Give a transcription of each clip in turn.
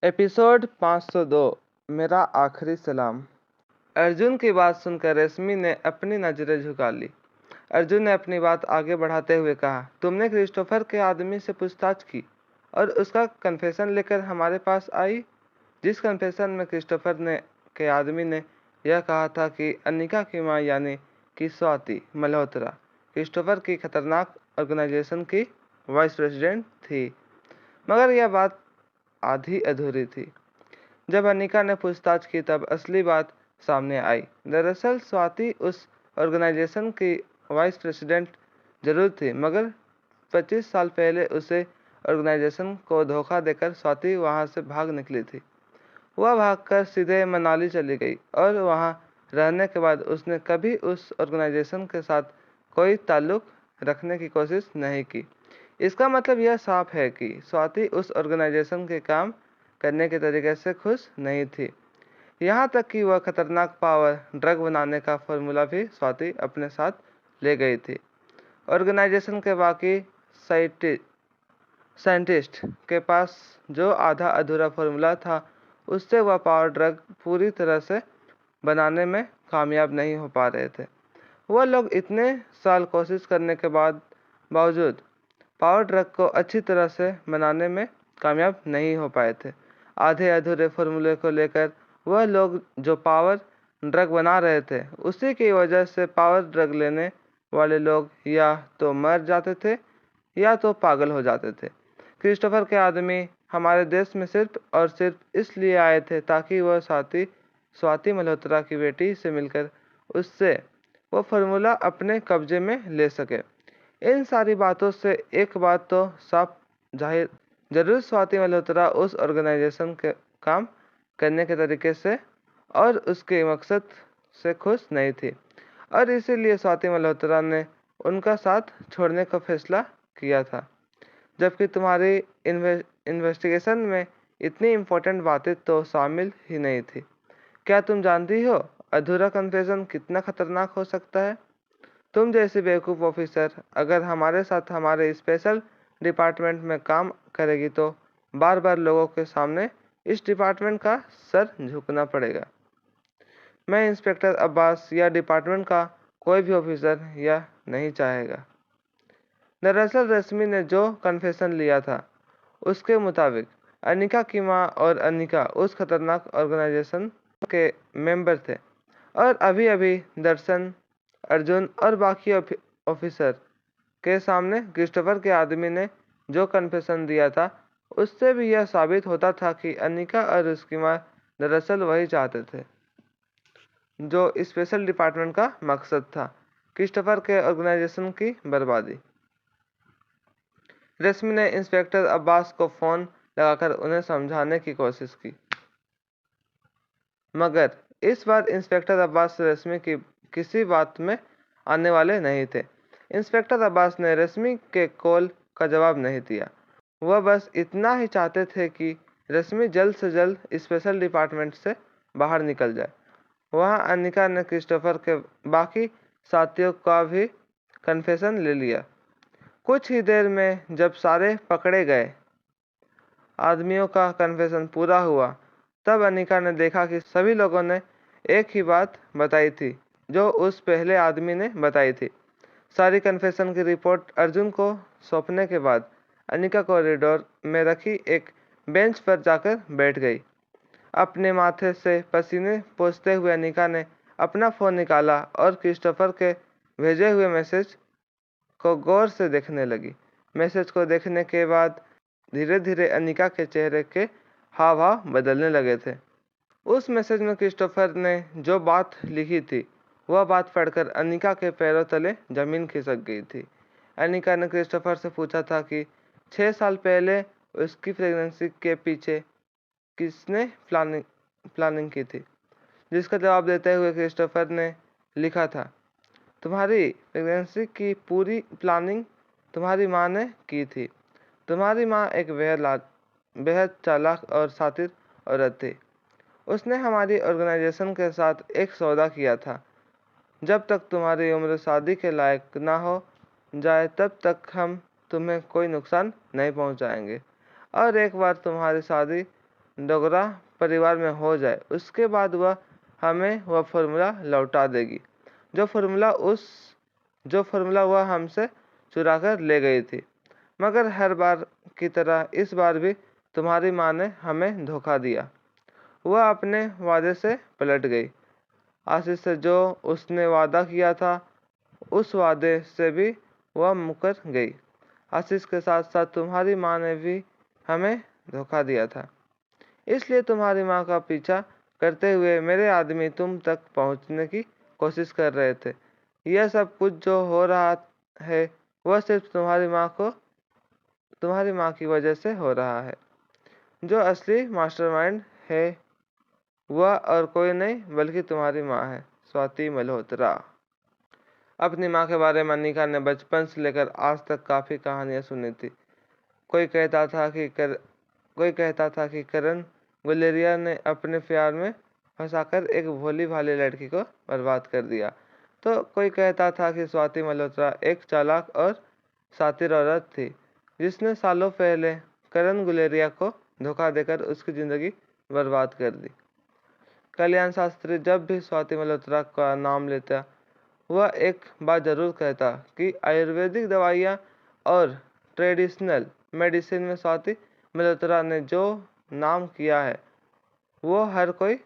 Episode 502 मेरा आखिरी सलाम। अर्जुन की बात सुनकर रेशमी ने अपनी नजरें झुका ली। अर्जुन ने अपनी बात आगे बढ़ाते हुए कहा, तुमने क्रिस्टोफर के आदमी से पूछताछ की और उसका कन्फेशन लेकर हमारे पास आई, जिस कन्फेशन में क्रिस्टोफर ने के आदमी ने यह कहा था कि अनिका की मां यानी कि स्वाति मल्होत्रा क्रिस्टोफर की खतरनाक ऑर्गेनाइजेशन की वाइस प्रेसिडेंट थी। मगर यह बात आधी अधूरी थी। जब अनिका ने पूछताछ की तब असली बात सामने आई। दरअसल स्वाति उस ऑर्गेनाइजेशन की वाइस प्रेसिडेंट जरूर थी, मगर 25 साल पहले उसे ऑर्गेनाइजेशन को धोखा देकर स्वाति वहां से भाग निकली थी। वह भागकर सीधे मनाली चली गई और वहां रहने के बाद उसने कभी उस ऑर्गेनाइजेशन के साथ कोई ताल्लुक रखने की कोशिश नहीं की। इसका मतलब यह साफ है कि स्वाति उस ऑर्गेनाइजेशन के काम करने के तरीके से खुश नहीं थी। यहाँ तक कि वह खतरनाक पावर ड्रग बनाने का फॉर्मूला भी स्वाति अपने साथ ले गई थी। ऑर्गेनाइजेशन के बाकी साइंटिस्ट के पास जो आधा अधूरा फॉर्मूला था, उससे वह पावर ड्रग पूरी तरह से बनाने में कामयाब नहीं हो पा रहे थे। वह लोग इतने साल कोशिश करने के बावजूद पावर ड्रग को अच्छी तरह से बनाने में कामयाब नहीं हो पाए थे। आधे अधूरे फॉर्मूले को लेकर वह लोग जो पावर ड्रग बना रहे थे, उसी की वजह से पावर ड्रग लेने वाले लोग या तो मर जाते थे या तो पागल हो जाते थे। क्रिस्टोफर के आदमी हमारे देश में सिर्फ और सिर्फ इसलिए आए थे ताकि वह स्वाति मल्होत्रा की बेटी से मिलकर उससे वो फार्मूला अपने कब्जे में ले सके। इन सारी बातों से एक बात तो साफ जाहिर जरूर स्वाति मल्होत्रा उस ऑर्गेनाइजेशन के काम करने के तरीके से और उसके मकसद से खुश नहीं थी, और इसीलिए स्वाति मल्होत्रा ने उनका साथ छोड़ने का फैसला किया था। जबकि तुम्हारी इन्वेस्टिगेशन में इतनी इम्पोर्टेंट बातें तो शामिल ही नहीं थी। क्या तुम जानती हो अधूरा कन्फेशन कितना खतरनाक हो सकता है? तुम जैसे बेवकूफ़ ऑफिसर अगर हमारे साथ हमारे स्पेशल डिपार्टमेंट में काम करेगी तो बार बार लोगों के सामने इस डिपार्टमेंट का सर झुकना पड़ेगा। मैं इंस्पेक्टर अब्बास या डिपार्टमेंट का कोई भी ऑफिसर यह नहीं चाहेगा। दरअसल रश्मि ने जो कन्फेशन लिया था, उसके मुताबिक अनिका की माँ और अनिका उस खतरनाक ऑर्गेनाइजेशन के मेंबर थे, और अभी अभी दर्शन, अर्जुन और बाकी ऑफिसर के सामने क्रिस्टोफर के आदमी ने जो कन्फेशन दिया था, उससे भी यह साबित होता था कि अनिका और उसकी माँ दरअसल वही चाहते थे जो स्पेशल डिपार्टमेंट का मकसद था, क्रिस्टोफर के ऑर्गेनाइजेशन की बर्बादी। रश्मि ने इंस्पेक्टर अब्बास को फोन लगाकर उन्हें समझाने की कोशिश की, मगर इस बार इंस्पेक्टर अब्बास रश्मि की किसी बात में आने वाले नहीं थे। इंस्पेक्टर अब्बास ने रश्मि के कॉल का जवाब नहीं दिया। वह बस इतना ही चाहते थे कि रश्मि जल्द से जल्द स्पेशल डिपार्टमेंट से बाहर निकल जाए। वहाँ अनिका ने क्रिस्टोफर के बाकी साथियों का भी कन्फेशन ले लिया। कुछ ही देर में जब सारे पकड़े गए आदमियों का कन्फेशन पूरा हुआ, तब अनिका ने देखा कि सभी लोगों ने एक ही बात बताई थी जो उस पहले आदमी ने बताई थी। सारी कन्फेशन की रिपोर्ट अर्जुन को सौंपने के बाद अनिका कॉरिडोर में रखी एक बेंच पर जाकर बैठ गई। अपने माथे से पसीने पोंछते हुए अनिका ने अपना फ़ोन निकाला और क्रिस्टोफर के भेजे हुए मैसेज को गौर से देखने लगी। मैसेज को देखने के बाद धीरे धीरे अनिका के चेहरे के हाव भाव बदलने लगे थे। उस मैसेज में क्रिस्टोफर ने जो बात लिखी थी, वह बात पढ़कर अनिका के पैरों तले जमीन खिसक गई थी। अनिका ने क्रिस्टोफर से पूछा था कि 6 साल पहले उसकी प्रेगनेंसी के पीछे किसने प्लानिंग की थी, जिसका जवाब देते हुए क्रिस्टोफर ने लिखा था, तुम्हारी प्रेगनेंसी की पूरी प्लानिंग तुम्हारी माँ ने की थी। तुम्हारी माँ एक बेहद चालाक और शातिर औरत थी। उसने हमारी ऑर्गेनाइजेशन के साथ एक सौदा किया था। जब तक तुम्हारी उम्र शादी के लायक ना हो जाए तब तक हम तुम्हें कोई नुकसान नहीं पहुंचाएंगे, और एक बार तुम्हारी शादी डोगरा परिवार में हो जाए, उसके बाद वह हमें वह फॉर्मूला लौटा देगी जो फॉर्मूला वह हमसे चुरा कर ले गई थी। मगर हर बार की तरह इस बार भी तुम्हारी माँ ने हमें धोखा दिया। वह अपने वादे से पलट गई। आशीष से जो उसने वादा किया था, उस वादे से भी वह मुकर गई। आशीष के साथ साथ तुम्हारी माँ ने भी हमें धोखा दिया था। इसलिए तुम्हारी माँ का पीछा करते हुए मेरे आदमी तुम तक पहुँचने की कोशिश कर रहे थे। यह सब कुछ जो हो रहा है वह सिर्फ तुम्हारी माँ की वजह से हो रहा है। जो असली मास्टरमाइंड है वह और कोई नहीं बल्कि तुम्हारी माँ है। स्वाति मल्होत्रा। अपनी माँ के बारे में अनिका ने बचपन से लेकर आज तक काफ़ी कहानियाँ सुनी थी। कोई कहता था कि करण गुलेरिया ने अपने प्यार में फंसाकर एक भोली भाली लड़की को बर्बाद कर दिया, तो कोई कहता था कि स्वाति मल्होत्रा एक चालाक और शातिर औरत थी जिसने सालों पहले करण गुलेरिया को धोखा देकर उसकी ज़िंदगी बर्बाद कर दी। कल्याण शास्त्री जब भी स्वाति मल्होत्रा का नाम लेता, वह एक बात जरूर कहता कि आयुर्वेदिक दवाइयाँ और ट्रेडिशनल मेडिसिन में स्वाति मल्होत्रा ने जो नाम किया है वो हर कोई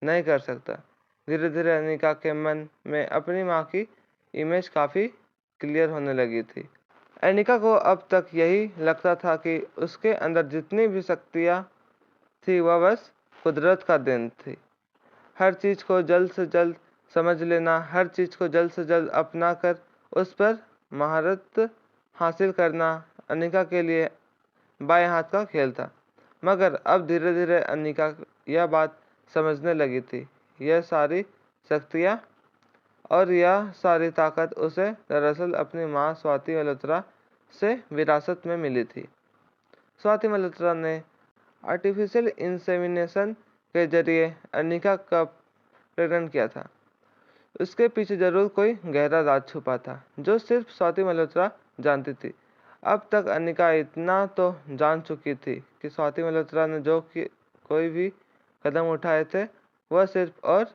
नहीं कर सकता। धीरे धीरे अनिका के मन में अपनी माँ की इमेज काफ़ी क्लियर होने लगी थी। अनिका को अब तक यही लगता था कि उसके अंदर जितनी भी शक्तियाँ थी वह बस कुदरत का देन थी। हर चीज़ को जल्द से जल्द समझ लेना, हर चीज़ को जल्द से जल्द अपना कर उस पर महारत हासिल करना अनिका के लिए बाएं हाथ का खेल था। मगर अब धीरे धीरे अनिका यह बात समझने लगी थी। यह सारी शक्तियाँ और यह सारी ताकत उसे दरअसल अपनी माँ स्वाति मल्होत्रा से विरासत में मिली थी। स्वाति मल्होत्रा ने आर्टिफिशियल इंसेमिनेशन के जरिए अनिका का प्रेरण किया था। उसके पीछे जरूर कोई गहरा राज छुपा था जो सिर्फ स्वाति मल्होत्रा जानती थी। अब तक अनिका इतना तो जान चुकी थी कि स्वाति मल्होत्रा ने जो कोई भी कदम उठाए थे वह सिर्फ और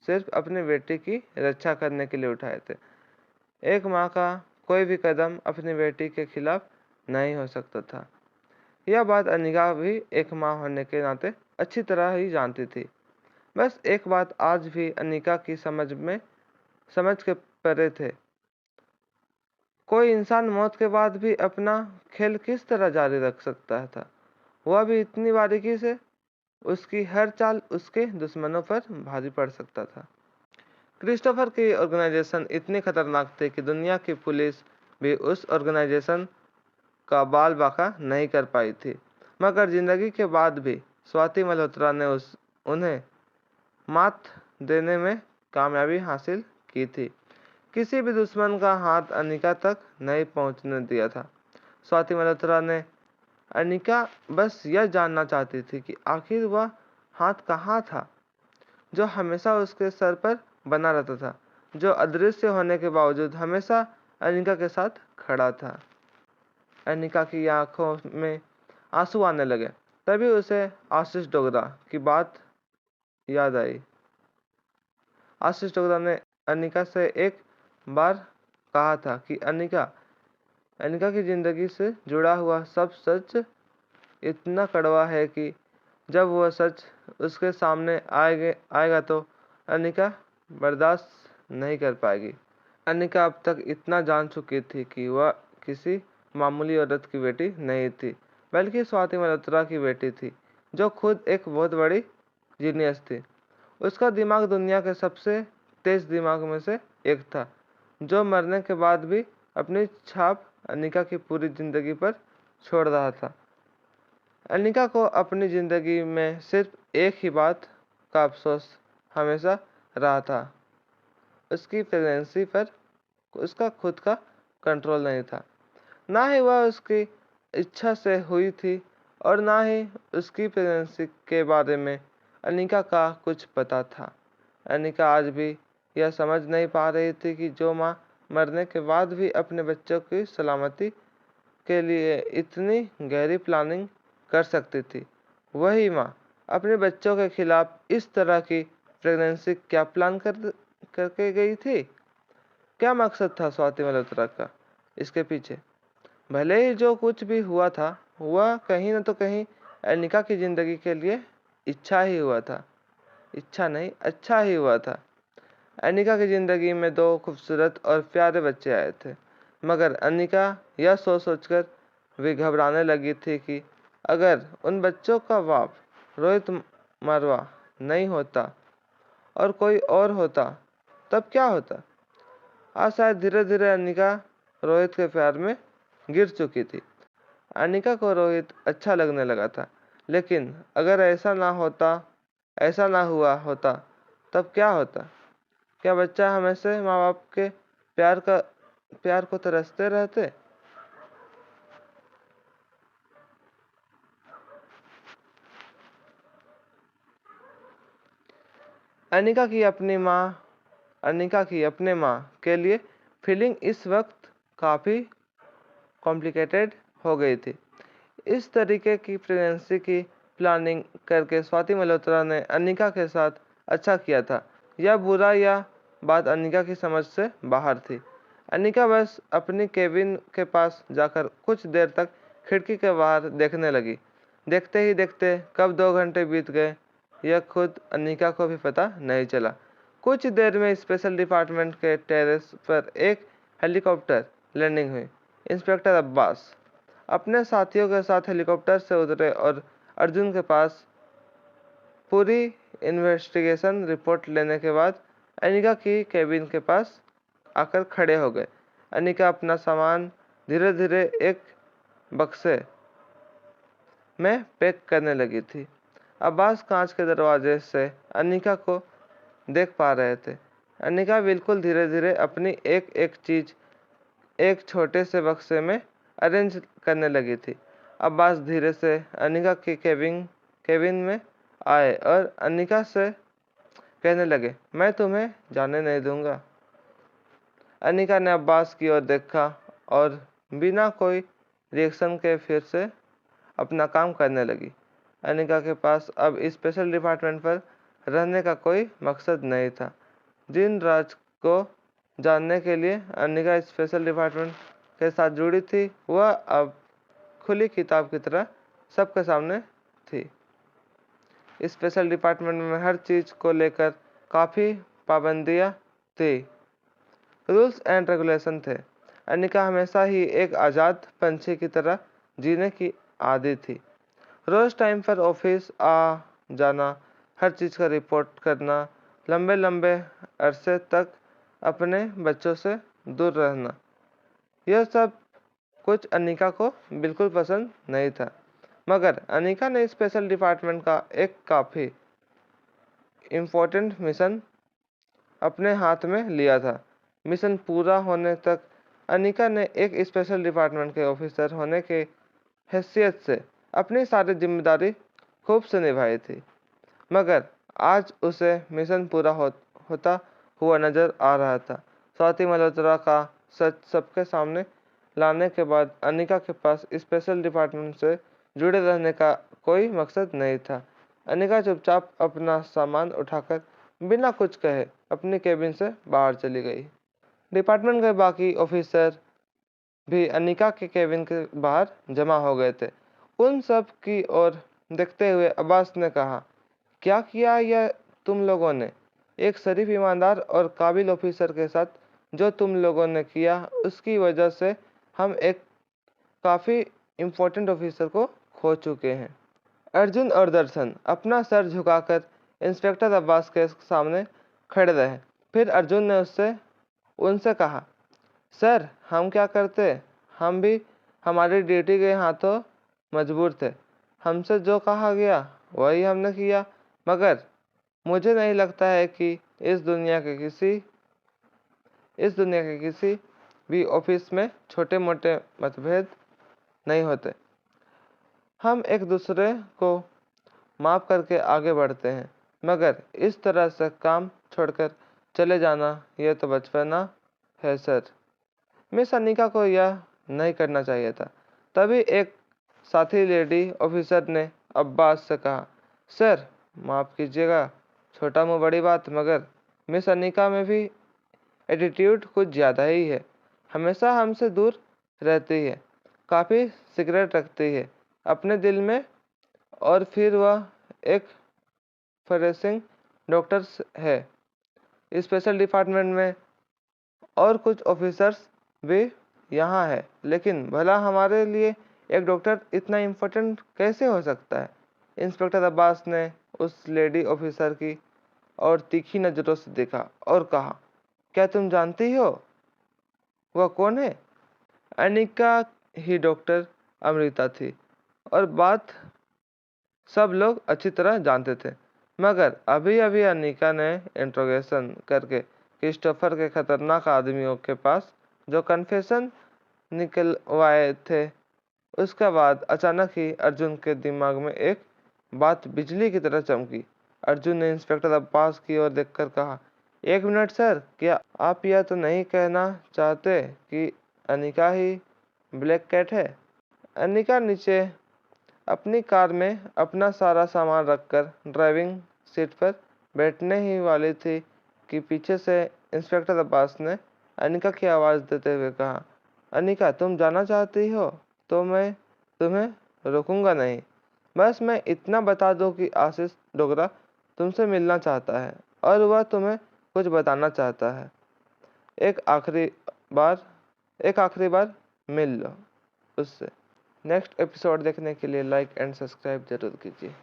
सिर्फ अपनी बेटी की रक्षा करने के लिए उठाए थे। एक माँ का कोई भी कदम अपनी बेटी के खिलाफ नहीं हो सकता था। यह बात अनिका भी एक माँ होने के नाते अच्छी तरह ही जानती थी। बस एक बात आज भी अनिका की समझ के परे थे। कोई इंसान मौत के बाद भी अपना खेल किस तरह जारी रख सकता था, वह भी इतनी बारीकी से। उसकी हर चाल उसके दुश्मनों पर भारी पड़ सकता था। क्रिस्टोफर की ऑर्गेनाइजेशन इतनी खतरनाक थी कि दुनिया की पुलिस भी उस ऑर्गेनाइजेशन का बाल बाका नहीं कर पाई थी। मगर जिंदगी के बाद भी स्वाति मल्होत्रा ने उन्हें मात देने में कामयाबी हासिल की थी। किसी भी दुश्मन का हाथ अनिका तक नहीं पहुंचने दिया था। स्वाति मल्होत्रा ने अनिका बस यह जानना चाहती थी कि आखिर वह हाथ कहाँ था जो हमेशा उसके सर पर बना रहता था, जो अदृश्य होने के बावजूद हमेशा अनिका के साथ खड़ा था। अनिका की आंखों में आंसू आने लगे। तभी उसे आशीष डोगरा की बात याद आई। आशीष डोगरा ने अनिका से एक बार कहा था कि अनिका की जिंदगी से जुड़ा हुआ सब सच इतना कड़वा है कि जब वह सच उसके सामने आएगा तो अनिका बर्दाश्त नहीं कर पाएगी। अनिका अब तक इतना जान चुकी थी कि वह किसी मामूली औरत की बेटी नहीं थी, बल्कि स्वाति मल्होत्रा की बेटी थी, जो खुद एक बहुत बड़ी जीनियस थी। उसका दिमाग दुनिया के सबसे तेज दिमाग में से एक था, जो मरने के बाद भी अपनी छाप अनिका की पूरी जिंदगी पर छोड़ रहा था। अनिका को अपनी जिंदगी में सिर्फ एक ही बात का अफसोस हमेशा रहा था, उसकी प्रेगनेंसी पर उसका खुद का कंट्रोल नहीं था। ना ही वह उसकी इच्छा से हुई थी और ना ही उसकी प्रेगनेंसी के बारे में अनिका का कुछ पता था। अनिका आज भी यह समझ नहीं पा रही थी कि जो माँ मरने के बाद भी अपने बच्चों की सलामती के लिए इतनी गहरी प्लानिंग कर सकती थी, वही माँ अपने बच्चों के खिलाफ इस तरह की प्रेगनेंसी क्या प्लान करके गई थी? क्या मकसद था स्वाति मल्होत्रा का इसके पीछे? भले ही जो कुछ भी हुआ था, हुआ कहीं न तो कहीं अनिका की जिंदगी के लिए इच्छा ही हुआ था। इच्छा नहीं, अच्छा ही हुआ था। अनिका की जिंदगी में 2 खूबसूरत और प्यारे बच्चे आए थे, मगर अनिका यह सोच सोचकर भी घबराने लगी थी कि अगर उन बच्चों का बाप रोहित मारवा नहीं होता और कोई और होता, तब क्या होता? आज शायद धीरे धीरे अनिका रोहित के प्यार में गिर चुकी थी। अनिका को रोहित अच्छा लगने लगा था, लेकिन अगर ऐसा ना हुआ होता, तब क्या होता? क्या बच्चा हमेशा माँ बाप के प्यार को तरसते रहते? अनिका की अपने माँ के लिए फीलिंग इस वक्त काफ़ी कॉम्प्लिकेटेड हो गई थी। इस तरीके की प्रेगनेंसी की प्लानिंग करके स्वाति मल्होत्रा ने अनिका के साथ अच्छा किया था। यह बुरा या बात अनिका की समझ से बाहर थी। अनिका बस अपनी केबिन के पास जाकर कुछ देर तक खिड़की के बाहर देखने लगी। देखते ही देखते कब 2 घंटे बीत गए, यह खुद अनिका को भी पता नहीं चला। कुछ देर में स्पेशल डिपार्टमेंट के टेरेस पर एक हेलीकॉप्टर लैंडिंग हुई। इंस्पेक्टर अब्बास अपने साथियों के साथ हेलीकॉप्टर से उतरे और अर्जुन के पास पूरी इन्वेस्टिगेशन रिपोर्ट लेने के बाद अनिका की केबिन के पास आकर खड़े हो गए। अनिका अपना सामान धीरे धीरे एक बक्से में पैक करने लगी थी। अब्बास कांच के दरवाजे से अनिका को देख पा रहे थे। अनिका बिल्कुल धीरे धीरे अपनी एक एक चीज एक छोटे से बक्से में अरेंज करने लगी थी। अब्बास धीरे से अनिका की केबिन में आए और अनिका से कहने लगे, मैं तुम्हें जाने नहीं दूंगा। अनिका ने अब्बास की ओर देखा और बिना कोई रिएक्शन के फिर से अपना काम करने लगी। अनिका के पास अब स्पेशल डिपार्टमेंट पर रहने का कोई मकसद नहीं था। जिन राज को जानने के लिए अनिका स्पेशल डिपार्टमेंट के साथ जुड़ी थी, वह अब खुली किताब की तरह सबके सामने थी। स्पेशल डिपार्टमेंट में हर चीज को लेकर काफ़ी पाबंदियाँ थी, रूल्स एंड रेगुलेशन थे। अनिका हमेशा ही एक आज़ाद पंछी की तरह जीने की आदी थी। रोज़ टाइम पर ऑफिस आ जाना, हर चीज़ का रिपोर्ट करना, लंबे लंबे अरसे तक अपने बच्चों से दूर रहना, यह सब कुछ अनिका को बिल्कुल पसंद नहीं था। मगर अनिका ने स्पेशल डिपार्टमेंट का एक काफ़ी इम्पोर्टेंट मिशन अपने हाथ में लिया था। मिशन पूरा होने तक अनिका ने एक स्पेशल डिपार्टमेंट के ऑफिसर होने के हैसियत से अपनी सारी जिम्मेदारी खूब से निभाई थी। मगर आज उसे मिशन पूरा होता हुआ नजर आ रहा था। स्वाति मल्होत्रा का सच सबके सामने लाने के बाद अनिका के पास स्पेशल डिपार्टमेंट से जुड़े रहने का कोई मकसद नहीं था। अनिका चुपचाप अपना सामान उठाकर बिना कुछ कहे अपनी केबिन से बाहर चली गई। डिपार्टमेंट के बाकी ऑफिसर भी अनिका के केबिन के बाहर जमा हो गए थे। उन सब की ओर देखते हुए अब्बास ने कहा, क्या किया यह तुम लोगों ने? एक शरीफ, ईमानदार और काबिल ऑफिसर के साथ जो तुम लोगों ने किया, उसकी वजह से हम एक काफ़ी इम्पोर्टेंट ऑफिसर को खो चुके हैं। अर्जुन और दर्शन अपना सर झुकाकर इंस्पेक्टर अब्बास के सामने खड़े रहे। फिर अर्जुन ने उनसे कहा, सर, हम क्या करते? हम भी हमारी ड्यूटी के हाथों मजबूर थे। हमसे जो कहा गया वही हमने किया। मगर मुझे नहीं लगता है कि इस दुनिया के किसी भी ऑफिस में छोटे मोटे मतभेद नहीं होते। हम एक दूसरे को माफ करके आगे बढ़ते हैं। मगर इस तरह से काम छोड़कर चले जाना, यह तो बचपना है सर। मिस अनिका को यह नहीं करना चाहिए था। तभी एक साथी लेडी ऑफिसर ने अब्बास से कहा, सर, माफ़ कीजिएगा, छोटा मुँह बड़ी बात, मगर मिस अनिका में भी एटीट्यूड कुछ ज़्यादा ही है। हमेशा हमसे दूर रहती है, काफ़ी सिगरेट रखती है अपने दिल में, और फिर वह एक फॉरेंसिक डॉक्टर है स्पेशल डिपार्टमेंट में, और कुछ ऑफिसर्स भी यहाँ है। लेकिन भला हमारे लिए एक डॉक्टर इतना इम्पोर्टेंट कैसे हो सकता है? इंस्पेक्टर अब्बास ने उस लेडी ऑफिसर की और तीखी नज़रों से देखा और कहा, क्या तुम जानती हो वह कौन है? अनिका ही डॉक्टर अमृता थी, और बात सब लोग अच्छी तरह जानते थे। मगर अभी अभी अनिका ने इंट्रोगेशन करके क्रिस्टोफर के खतरनाक आदमियों के पास जो कन्फेशन निकलवाए थे, उसके बाद अचानक ही अर्जुन के दिमाग में एक बात बिजली की तरह चमकी। अर्जुन ने इंस्पेक्टर अब्बास की ओर देखकर कहा, एक मिनट सर, क्या आप यह तो नहीं कहना चाहते कि अनिका ही ब्लैक कैट है? अनिका नीचे अपनी कार में अपना सारा सामान रखकर ड्राइविंग सीट पर बैठने ही वाली थी कि पीछे से इंस्पेक्टर अब्बास ने अनिका की आवाज़ देते हुए कहा, अनिका, तुम जाना चाहती हो तो मैं तुम्हें रोकूंगा नहीं। बस मैं इतना बता दूं कि आशीष डोगरा तुमसे मिलना चाहता है और वह तुम्हें कुछ बताना चाहता है। एक आखिरी बार एक आखिरी बार मिल लो उससे। नेक्स्ट एपिसोड देखने के लिए लाइक एंड सब्सक्राइब जरूर कीजिए।